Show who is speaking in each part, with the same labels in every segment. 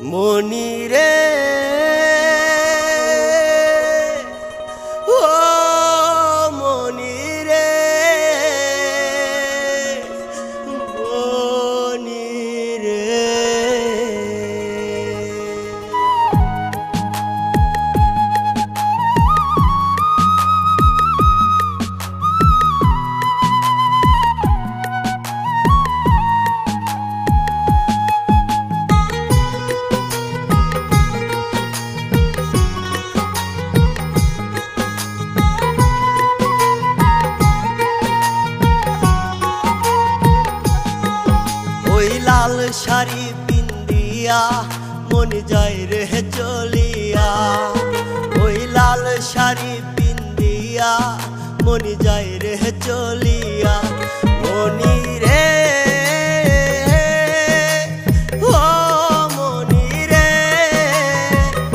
Speaker 1: মনি রে ও মনি রে মনি রে লাল শাড়ি পিন্দিয়া মন যায় রে চলিয়া ওই লাল শাড়ি পিন্দিয়া মন যায় রে চলিয়া মনি রে ও মনি রে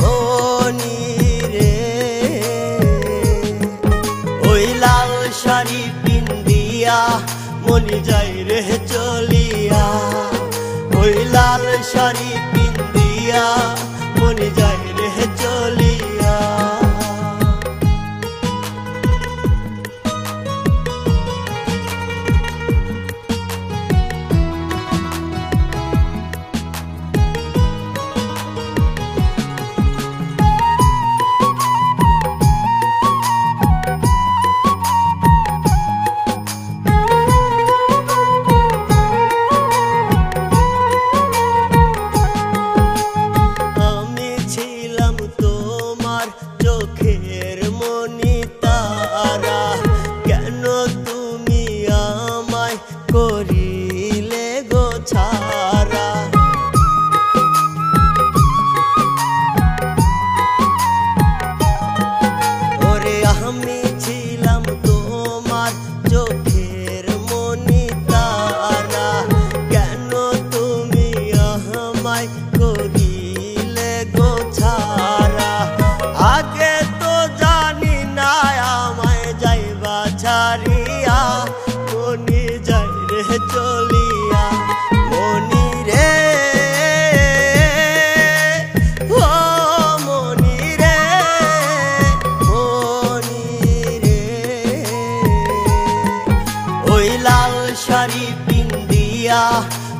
Speaker 1: মনি রে ওই লাল শাড়ি পিন্দিয়া মন যায় রে চলিয়া ওই লাল শাড়ি পিন্দিয়া মনে যায় রে চলিয়া চোখের মনি তারা কেন তুমি আমায় করিলে গো ছাড়া ওরে আমি ছিলাম তোমার চোখের মনি তারা কেন তুমি আমায় করিলে গো ছাড়া আগে তো জানি না আমায় যাইবা ছাড়িয়া মনি যাই রে চলিয়া মনি রে ও মনি রে মনি রে ওই লাল শাড়ি পিন্দিয়া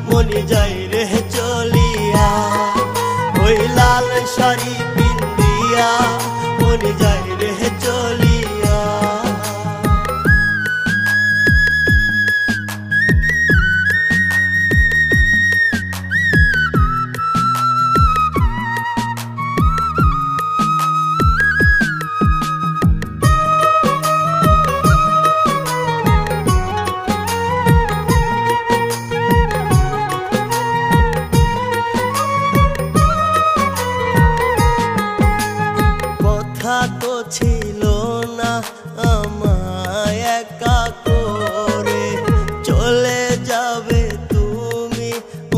Speaker 1: মনি যাই রে চলিয়া ওই লাল শাড়ি পিন্দিয়া মন যায় রে চলিয়া তো ছিল না আমায় একা করে চলে যাবে তুমি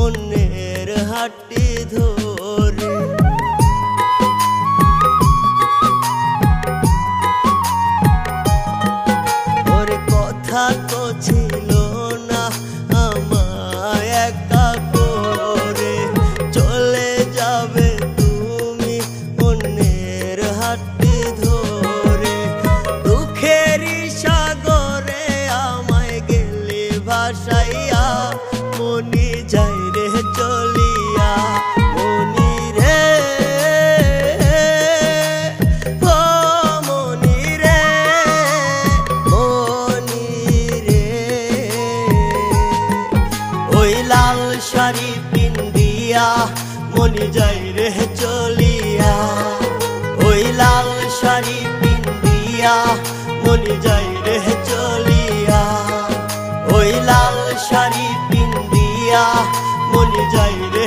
Speaker 1: অন্যের হাঁটি ধরে ওর কথা তো ছিল না আমায় একা করে চলে যাবে তুমি অন্যের হাঁটি ভাসাইয়া মনি যাই রে চলিয়া মনি রে ও মনি রে মনি রে ওই লাল শাড়ি পিন্দিয়া মনি যাই রে চলিয়া ওই লাল শাড়ি পিন্দিয়া মনি যাই রে চলিয়া ওই লাল শাড়ি পিন্দিয়া মন যায় রে